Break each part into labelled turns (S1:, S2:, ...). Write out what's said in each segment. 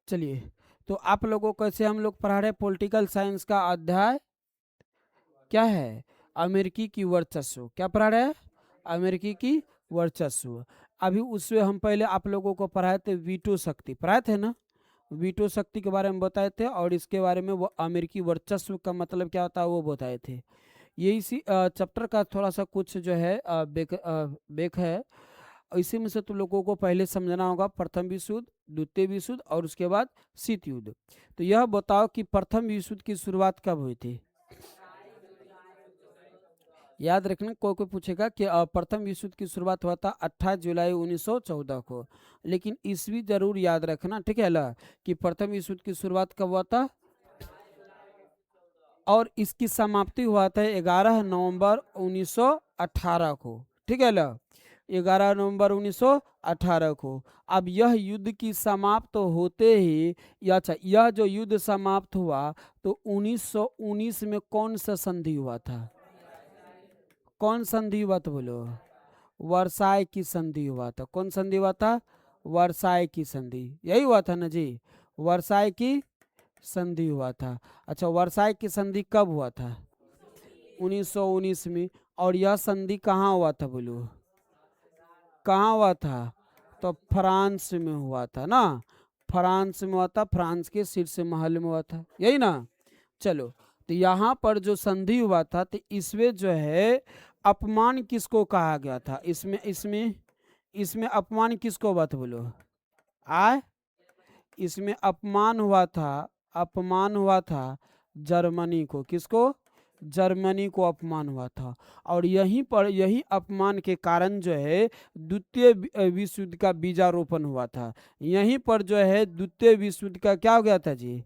S1: चलिए, तो आप लोगों को कैसे हम लोग पढ़ा रहे हैं, पॉलिटिकल साइंस का अध्याय क्या है, अमेरिकी की वर्चस्व। क्या पढ़ा रहे हैं, अमेरिकी की वर्चस्व। अभी उससे हम पहले आप लोगों को पढ़ाए थे वीटो शक्ति, पढ़ाए थे ना, वीटो शक्ति के बारे में बताए थे, और इसके बारे में वो अमेरिकी वर्चस्व का मतलब क्या होता है वो बताए थे। ये इसी चैप्टर का थोड़ा सा कुछ जो है बेक है। इसी में से तो लोगों को पहले समझना होगा प्रथम विश्व युद्ध, द्वितीय विश्व युद्ध और उसके बाद शीत युद्ध। तो यह बताओ कि प्रथम विश्व युद्ध की शुरुआत कब हुई थी। याद रखना, कोई कोई पूछेगा कि प्रथम विश्व युद्ध की शुरुआत हुआ था 28 जुलाई 1914 को, लेकिन ईस्वी जरूर याद रखना, ठीक है ला, कि प्रथम विश्व युद्ध की शुरुआत कब हुआ था और इसकी समाप्ति हुआ था 11 नवंबर 1918 को, ठीक है ला, 11 नवंबर 1918 को। अब यह युद्ध की समाप्त होते ही अच्छा, यह जो युद्ध समाप्त हुआ तो 1919 में कौन सा संधि हुआ था, कौन संधि हुआ था बोलो, वर्साय की संधि हुआ था। कौन संधि हुआ था, वर्साय की संधि, यही हुआ था ना जी, वर्साय की संधि हुआ था। अच्छा, वर्साय की संधि कब हुआ था, 1919 में। और यह संधि कहाँ हुआ था बोलो, कहाँ हुआ था, तो फ्रांस में हुआ था ना, फ्रांस में हुआ था, फ्रांस के शीर्ष महल में हुआ था, यही ना। चलो, तो यहाँ पर जो संधि हुआ था तो इसमें जो है अपमान किसको कहा गया था, इसमें इसमें इसमें अपमान किसको बात बोलो, आय, इसमें अपमान हुआ था, अपमान हुआ था जर्मनी को, किसको, जर्मनी को अपमान हुआ था। और यहीं पर यही अपमान के कारण जो है द्वितीय विश्व युद्ध का बीजारोपण हुआ था। यहीं पर जो है द्वितीय विश्व युद्ध का क्या हो गया था जी,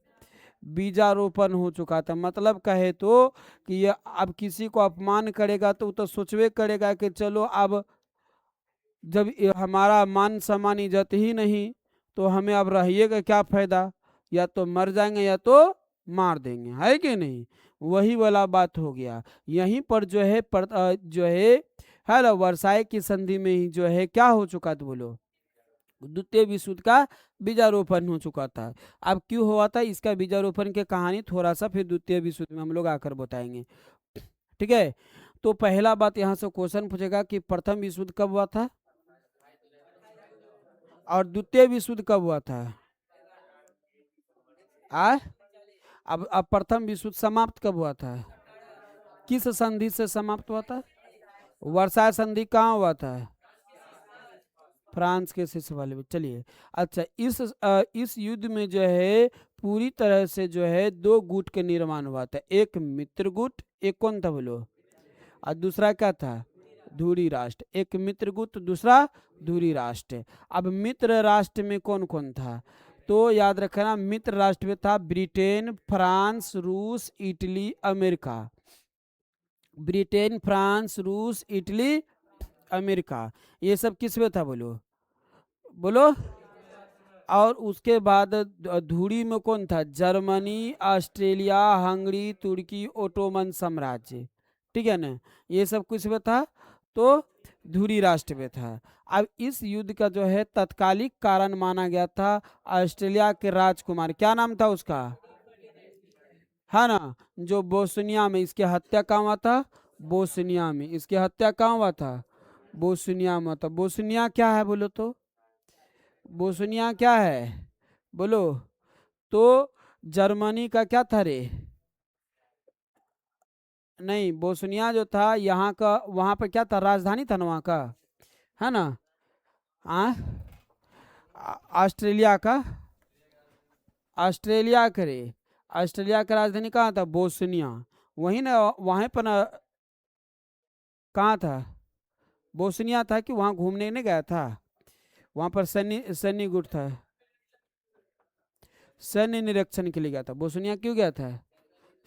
S1: बीजारोपण हो चुका था। मतलब कहे तो कि ये अब किसी को अपमान करेगा तो वो तो सोचवे करेगा कि चलो अब जब ये हमारा मान सम्मान इज्जत ही नहीं तो हमें अब रहिए का क्या फायदा, या तो मर जाएंगे या तो मार देंगे, है कि नहीं, वही वाला बात हो गया। यहीं पर जो है जो है ना, वर्साय की संधि में ही जो है क्या हो चुका था बोलो, द्वितीय विश्व युद्ध का बीजारोपण हो चुका था। अब क्यों हुआ था इसका बीजारोपण की कहानी थोड़ा सा फिर द्वितीय विश्व युद्ध में हम लोग आकर बताएंगे, ठीक है। तो पहला बात यहाँ से क्वेश्चन पूछेगा कि प्रथम विश्व युद्ध कब हुआ था और द्वितीय विश्व युद्ध कब हुआ था, आ अब प्रथम विश्व युद्ध समाप्त कब हुआ था, किस संधि से समाप्त हुआ था, वर्साय संधि कहाँ हुआ था, फ्रांस के शीर्ष वाले में। चलिए, अच्छा, इस युद्ध में जो है पूरी तरह से जो है दो गुट के निर्माण हुआ था, एक मित्र गुट, एक कौन था बोलो, और दूसरा क्या था, धुरी राष्ट्र। एक मित्र गुट, दूसरा धुरी राष्ट्र। अब मित्र राष्ट्र में कौन कौन था, तो याद रखना मित्र राष्ट्र में था ब्रिटेन, फ्रांस, रूस, इटली, अमेरिका। ब्रिटेन, फ्रांस, रूस, इटली, अमेरिका, ये सब किस में था बोलो, बोलो। और उसके बाद धुरी में कौन था, जर्मनी, ऑस्ट्रेलिया, हंगरी, तुर्की, ओटोमन साम्राज्य, ठीक है ना, ये सब कुछ में था, तो धुरी राष्ट्र में था। अब इस युद्ध का जो है तत्कालिक कारण माना गया था ऑस्ट्रेलिया के राजकुमार, क्या नाम था उसका, है ना, जो बोस्निया में इसकी हत्या कहाँ हुआ था, बोस्निया में इसकी हत्या कहाँ हुआ था, बोस्निया में। तो बोस्निया क्या है बोलो तो, बोस्निया क्या है बोलो, तो जर्मनी का क्या था रे, नहीं, बोस्निया जो था यहाँ का, वहाँ पर क्या था, राजधानी था ना वहाँ का, है ना, हाँ, ऑस्ट्रेलिया का, ऑस्ट्रेलिया करे, ऑस्ट्रेलिया का राजधानी कहाँ था, बोस्निया, वही ना, वहाँ पर ना, कहाँ था, बोस्निया था कि वहाँ घूमने नहीं गया था, वहाँ पर सैन्य सैन्य गुट था, सैन्य निरीक्षण के लिए गया था। बोस्निया क्यों गया था,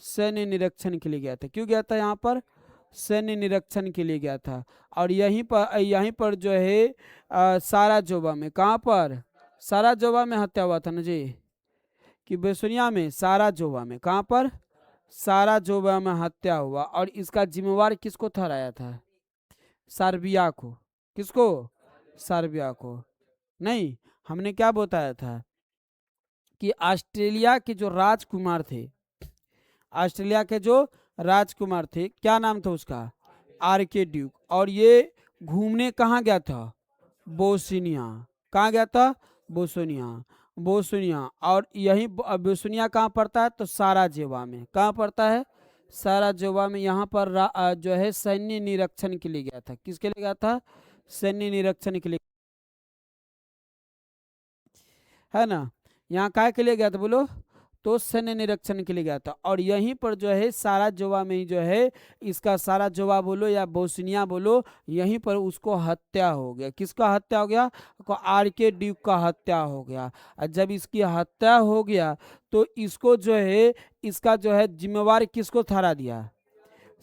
S1: सैन्य निरीक्षण के लिए गया था, क्यों गया था यहाँ पर, सैन्य निरीक्षण के लिए गया था। और यहीं पर जो है साराजोवा में, कहाँ पर, साराजोवा में हत्या हुआ था ना जी, कि बोस्निया में, साराजोवा में, कहाँ पर, साराजोवा में हत्या हुआ। और इसका जिम्मेवार किसको ठहराया था, सर्बिया को, किसको, सर्बिया को। नहीं, हमने क्या बताया था, कि ऑस्ट्रेलिया के जो राजकुमार थे, ऑस्ट्रेलिया के जो राजकुमार थे, क्या नाम था उसका, आर्के ड्यूक, और ये घूमने कहाँ गया था, बोस्निया। कहाँ गया था, बोस्निया, बोस्निया। और यही बोस्निया कहाँ पड़ता है, तो साराजेवा में। कहाँ पड़ता है, साराजेवा में। यहाँ पर जो है सैन्य निरीक्षण के लिए गया था। किसके लिए गया था, सैन्य निरीक्षण के लिए, है ना। यहाँ काय के लिए गया था बोलो, तो सैन्य निरीक्षण के लिए गया था। और यहीं पर जो है साराजेवा में ही जो है, इसका साराजेवा बोलो या बोस्निया बोलो, यहीं पर उसको हत्या हो गया। किसका हत्या हो गया, आर्के ड्यूक का हत्या हो गया। और जब इसकी हत्या हो गया तो इसको जो है, इसका जो है जिम्मेवार किसको ठहरा दिया,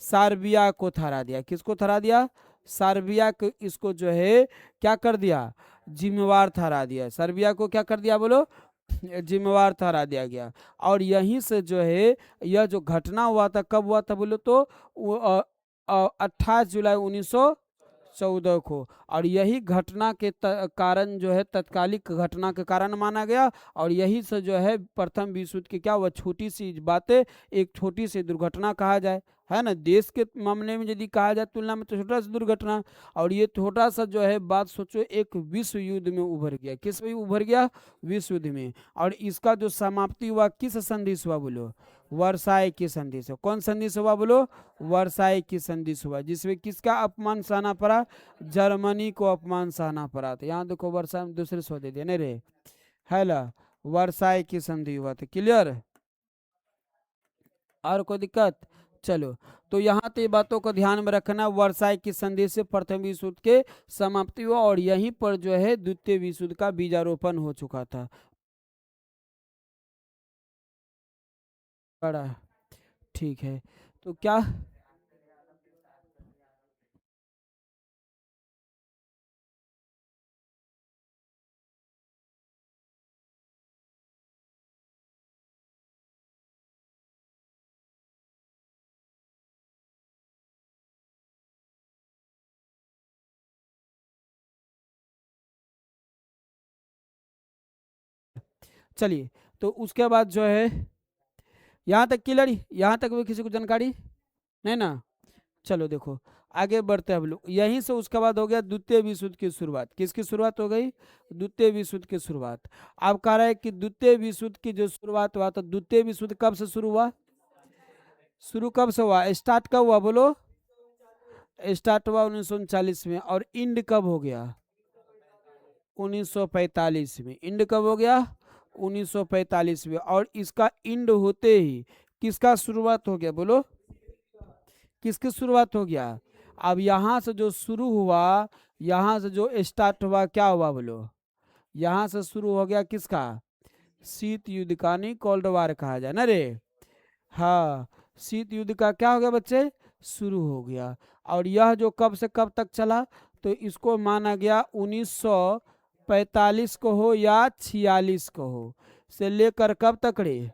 S1: सर्बिया को ठहरा दिया। किसको ठहरा दिया, सर्बिया को, इसको जो है क्या कर दिया, जिम्मेवार ठहरा दिया। सर्बिया को क्या कर दिया बोलो, जिम्मेवार ठहरा दिया गया। और यहीं से जो है यह जो घटना हुआ था, कब हुआ था बोलो, तो 28 जुलाई 1914 को। और यही घटना के कारण जो है, तत्कालिक घटना के कारण माना गया। और यही से जो है प्रथम विश्व युद्ध की क्या हुआ, छोटी सी बातें, एक छोटी सी दुर्घटना कहा जाए, है ना। देश के मामले में यदि कहा जाए तुलना में, तो छोटा सा दुर्घटना। और ये छोटा सा जो है बात सोचो, एक विश्व युद्ध में उभर गया। किस में उभर गया, विश्व युद्ध में। और इसका जो समाप्ति हुआ किस संधि से हुआ बोलो, वर्साई की संधि से। कौन संधि से हुआ बोलो, वर्साई की संधि से हुआ, जिसमें किसका अपमान सहना पड़ा, जर्मनी को अपमान सहना पड़ा था। यहाँ देखो वर्साई में दूसरे सौ दे दिया नहीं रे, है ला, वर्साई की संधि हुआ था। क्लियर, और कोई दिक्कत, चलो। तो यहाँ तो ये बातों को ध्यान में रखना, वर्साई की संधि से प्रथम विश्व युद्ध के समाप्ति हुआ। और यहीं पर जो है द्वितीय विश्व युद्ध का बीजारोपण हो चुका था। बड़ा, ठीक है। तो क्या, चलिए, तो उसके बाद जो है यहाँ तक क्लियर, यहाँ तक भी किसी को जानकारी नहीं ना। चलो देखो, आगे बढ़ते हैं हम लोग। यहीं से उसके बाद हो गया द्वितीय विश्व युद्ध की शुरुआत। किसकी शुरुआत हो गई, द्वितीय विश्व युद्ध की शुरुआत। अब कह रहा है कि द्वितीय विश्व युद्ध की जो शुरुआत हुआ, तो द्वितीय विश्व युद्ध कब से शुरू हुआ, शुरू कब से हुआ, स्टार्ट कब हुआ बोलो, स्टार्ट हुआ 1939 में। और इंड कब हो गया, 1945 में। इंड कब हो गया, 1945 में। और इसका इंड होते ही किसका शुरुआत हो गया बोलो, किसकी शुरुआत हो गया। अब यहाँ से जो शुरू हुआ, यहाँ से जो स्टार्ट हुआ, क्या हुआ बोलो, यहाँ से शुरू हो गया किसका, शीत युद्ध का, नहीं कोल्ड वार कहा जाए ना रे। हाँ, शीत युद्ध का क्या हो गया बच्चे, शुरू हो गया। और यह जो कब से कब तक चला, तो इसको माना गया 1945 को हो या 46 को हो, से लेकर कब तक रे,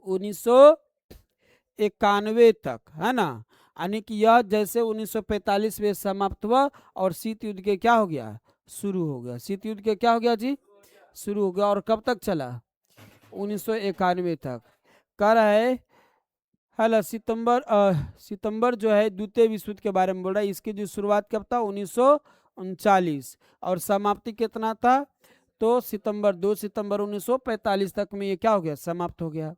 S1: 1991 तक, है ना। यानी कि यह जैसे 1945 में समाप्त हुआ और शीत युद्ध के क्या हो गया, शुरू हो गया। शीत युद्ध के क्या हो गया जी, शुरू हो गया। और कब तक चला, 1991 तक। कह रहा है ला, सितंबर जो है द्वितीय विश्व युद्ध के बारे में बोल रहा है। इसकी जो शुरुआत कब था, 1939, और समाप्ति कितना था, तो 2 सितंबर 1945 तक में ये क्या हो गया, समाप्त हो गया।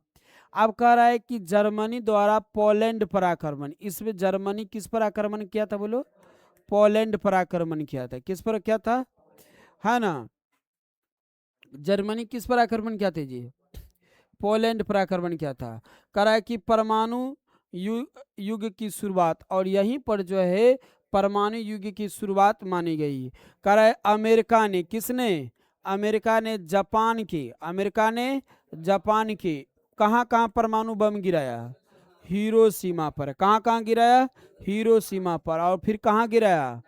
S1: अब कह रहा है कि जर्मनी द्वारा पोलैंड पर आक्रमण। इसमें जर्मनी किस पर आक्रमण किया था बोलो, पोलैंड पर आक्रमण किया था। किस पर क्या था, है ना, जर्मनी किस पर आक्रमण किया था जी, पोलैंड पर आक्रमण किया था। कह रहा है कि परमाणु युग की शुरुआत, और यहीं पर जो है परमाणु युग की शुरुआत मानी गई। कह रहा है अमेरिका ने, किसने, अमेरिका ने जापान के, अमेरिका ने जापान के कहाँ कहाँ परमाणु बम गिराया, हिरोशिमा पर। कहाँ कहाँ गिराया, हिरोशिमा पर। और फिर कहाँ गिराया,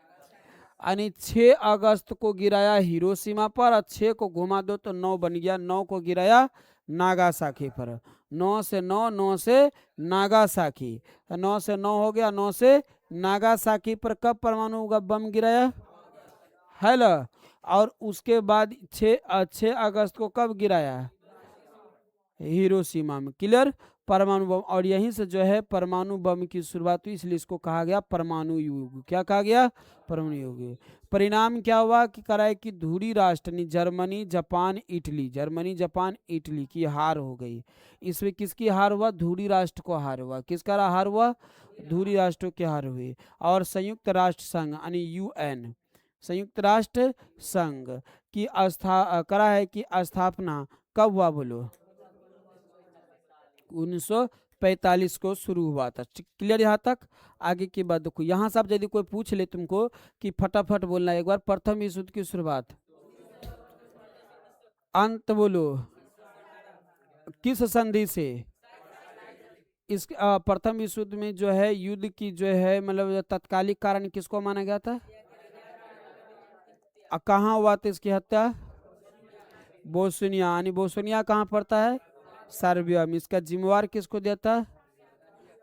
S1: यानी 6 अगस्त को गिराया हिरोशिमा पर, और 6 को घुमा दो तो 9 बन गया। 9 को गिराया नागासाकी पर। 9 से 9, 9 से नागासाकी, 9 से 9 हो गया, 9 से नागासाकी पर कब परमाणु का बम गिराया, है ना। और उसके बाद 6 अगस्त को कब गिराया, हिरोशिमा में। क्लियर? परमाणु बम, और यहीं से जो है परमाणु बम की शुरुआत हुई, इसलिए इसको कहा गया परमाणु युग। क्या कहा गया? परमाणु युग। परिणाम क्या हुआ कि कराए कि धुरी राष्ट्र यानी Germany Japan Italy, Germany Japan Italy की हार हो गई। इसमें किसकी हार हुआ? धुरी राष्ट्र को हार हुआ। किसका हार हुआ? धुरी राष्ट्रों की हार हुई। और संयुक्त राष्ट्र संघ यानी यूएन, संयुक्त राष्ट्र संघ की करा है कि स्थापना कब हुआ बोलो? 1945 को शुरू हुआ था। क्लियर यहाँ तक? आगे की बात देखो, यहाँ से आप यदि कोई पूछ ले तुमको कि फटाफट बोलना एक बार, प्रथम विश्व युद्ध की शुरुआत, अंत बोलो, किस संधि से? इस प्रथम विश्व युद्ध में जो है युद्ध की जो है मतलब तत्कालिक कारण किसको माना गया था? कहाँ हुआ था इसकी हत्या? बोस्निया, यानी बोस्निया कहाँ पड़ता है? सर्बिया में। इसका जिम्मेवार किसको देता है?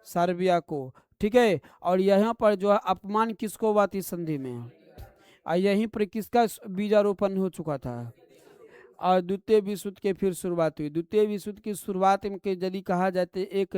S1: सर्बिया को। ठीक है, और यहाँ पर जो है अपमान किसको हुआ थी संधि में? यहीं पर किसका बीजारोपण हो चुका था? और द्वितीय विश्व युद्ध के फिर शुरुआत हुई। द्वितीय विश्व युद्ध की शुरुआत में के यदि कहा जाए तो एक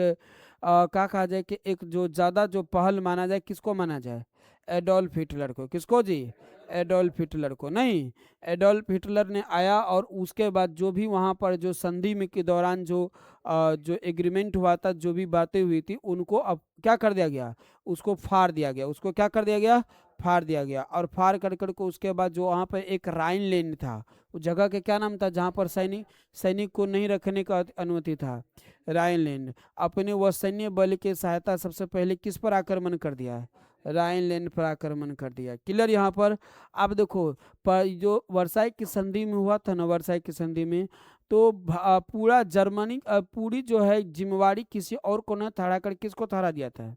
S1: क्या कहा जाए कि एक जो ज़्यादा जो पहल माना जाए, किसको माना जाए? एडोल्फ हिटलर को। किसको जी? एडोल्फ हिटलर को। नहीं, एडोल्फ हिटलर ने आया और उसके बाद जो भी वहाँ पर जो संधि में के दौरान जो एग्रीमेंट हुआ था, जो भी बातें हुई थी, उनको अब क्या कर दिया गया? उसको फाड़ दिया गया। उसको क्या कर दिया गया? फाड़ दिया गया। और फाड़ कर को उसके बाद जो वहाँ पर एक राइन लेन था, उस जगह के क्या नाम था जहाँ पर सैनिक को नहीं रखने का अनुमति था? राइनलैंड। अपने वह सैन्य बल के सहायता सबसे पहले किस पर आक्रमण कर दिया? राइनलैंड पर आक्रमण कर दिया। क्लियर यहाँ पर? अब देखो, पर जो वर्साई की संधि में हुआ था ना, वर्साई की संधि में तो पूरा जर्मनी पूरी जो है जिम्मेवारी किसी और को न ठहरा कर किसको ठहरा दिया था?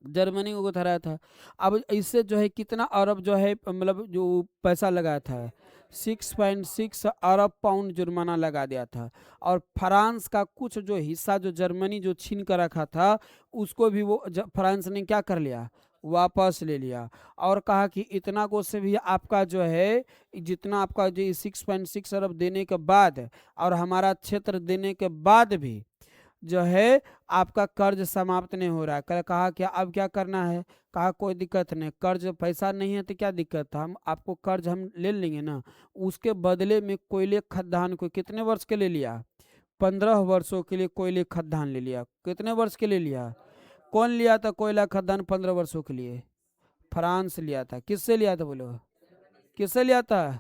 S1: जर्मनी को ठहराया था। अब इससे जो है कितना अरब जो है मतलब जो पैसा लगाया था? 6.6 अरब पाउंड जुर्माना लगा दिया था। और फ्रांस का कुछ जो हिस्सा जो जर्मनी जो छीन कर रखा था, उसको भी वो फ्रांस ने क्या कर लिया? वापस ले लिया। और कहा कि इतना को से भी आपका जो है जितना आपका जो 6.6 अरब देने के बाद और हमारा क्षेत्र देने के बाद भी जो है आपका कर्ज समाप्त नहीं हो रहा है। कहा क्या अब क्या करना है? कहा कोई दिक्कत नहीं, कर्ज पैसा नहीं है तो क्या दिक्कत था, हम आपको कर्ज हम ले लेंगे ना। उसके बदले में कोयले खदान को कितने वर्ष के लिए लिया? 15 वर्षों के लिए कोयले खदान ले लिया। कितने वर्ष के लिए लिया? कौन लिया था कोयला खदान 15 वर्षों के लिए? फ्रांस लिया था। किससे लिया था बोलो? किससे लिया था?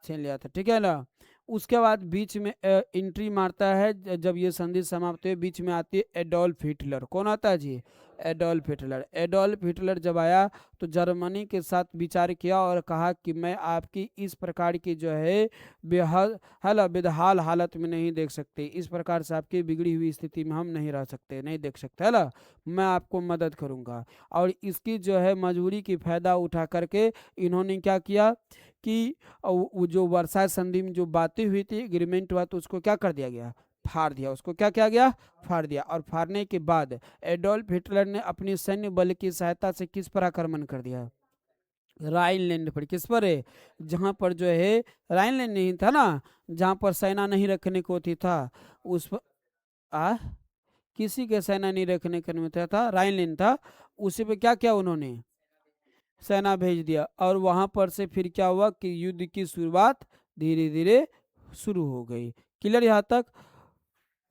S1: छीन लिया था। ठीक है ना? उसके बाद बीच में एंट्री मारता है जब ये संधि समाप्त हुई, बीच में आती है एडोल्फ हिटलर। कौन आता है जी? Adolf Hitler. एडोल्फ हिटलर जब आया तो जर्मनी के साथ विचार किया और कहा कि मैं आपकी इस प्रकार की जो है बेहाल हालत में नहीं देख सकते, इस प्रकार से आपकी बिगड़ी हुई स्थिति में हम नहीं रह सकते, नहीं देख सकते, है ना। मैं आपको मदद करूंगा। और इसकी जो है मजबूरी की फायदा उठा करके इन्होंने क्या किया कि वो जो वर्साई संधि में जो बातें हुई थी, एग्रीमेंट हुआ, तो उसको क्या कर दिया गया? फाड़ दिया। उसको क्या किया गया? फाड़ दिया। और फाड़ने के बाद एडोल्फ हिटलर ने अपनी सैन्य बल की सहायता से किस पर आक्रमण कर दिया? राइनलैंड पर। किस पर है? जहां पर जो है राइनलैंड नहीं था ना, जहां पर सेना नहीं रखने को होती था, उस पर किसी के सेना नहीं रखने का अनुमति था, राइनलैंड था, उसी पे क्या किया उन्होंने? सेना भेज दिया। और वहां पर से फिर क्या हुआ कि युद्ध की शुरुआत धीरे धीरे शुरू हो गई। क्लियर यहाँ तक?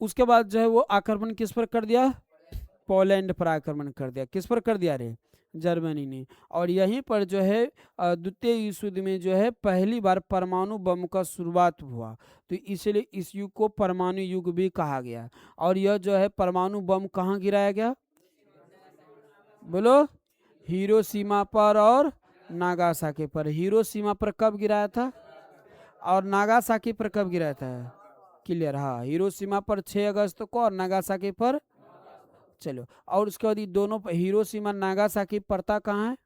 S1: उसके बाद जो है वो आक्रमण किस पर कर दिया? पोलैंड पर आक्रमण कर दिया। किस पर कर दिया रे? जर्मनी ने। और यहीं पर जो है द्वितीय विश्व युद्ध में जो है पहली बार परमाणु बम का शुरुआत हुआ, तो इसलिए इस युग को परमाणु युग भी कहा गया। और यह जो है परमाणु बम कहाँ गिराया गया बोलो? हिरोशिमा पर और नागासाकी पर। हिरोशिमा पर कब गिराया था और नागासाकी पर कब गिराया था? क्लियर? हाँ, हिरोशिमा पर 6 अगस्त को और नागासाकी पर। चलो, और उसके बाद ये दोनों हिरोशिमा नागासाकी पड़ता कहाँ है?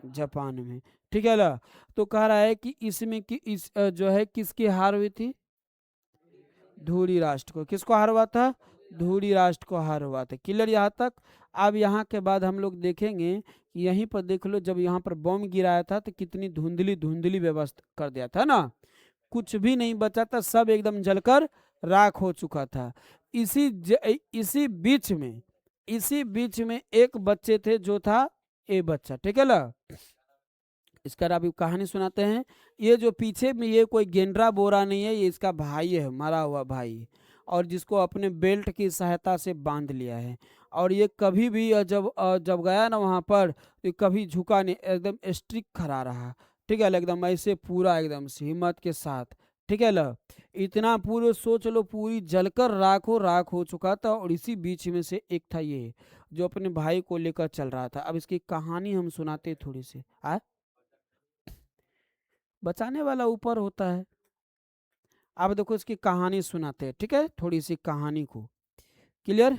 S1: जापान में। ठीक है ना? तो कह रहा है कि इसमें कि इस जो है किसकी हार हुई थी? धुरी राष्ट्र को। किसको हार हुआ था? धुरी राष्ट्र को हार हुआ था। क्लियर यहाँ तक? अब यहाँ के बाद हम लोग देखेंगे कि यहीं पर देख लो, जब यहाँ पर बम गिराया था तो कितनी धुंधली धुंधली व्यवस्था कर दिया था ना, कुछ भी नहीं बचा था, सब एकदम जलकर राख हो चुका था। इसी बीच में एक बच्चे थे जो था ए बच्चा, ठीक है ना। इसका अभी कहानी सुनाते हैं। ये जो पीछे में ये कोई गेंडरा बोरा नहीं है, ये इसका भाई है, मरा हुआ भाई, और जिसको अपने बेल्ट की सहायता से बांध लिया है। और ये कभी भी जब गया ना वहां पर, ये कभी झुका नहीं, एकदम स्ट्रिक्ट खड़ा रहा, ठीक है, एकदम ऐसे पूरा एकदम से हिम्मत के साथ, ठीक है ल। इतना पूरे सोच लो, पूरी जलकर राख हो चुका था, और इसी बीच में से एक था ये जो अपने भाई को लेकर चल रहा था। अब इसकी कहानी हम सुनाते थोड़ी सी। बचाने वाला ऊपर होता है। अब देखो इसकी कहानी सुनाते हैं, ठीक है, थोड़ी सी कहानी को। क्लियर?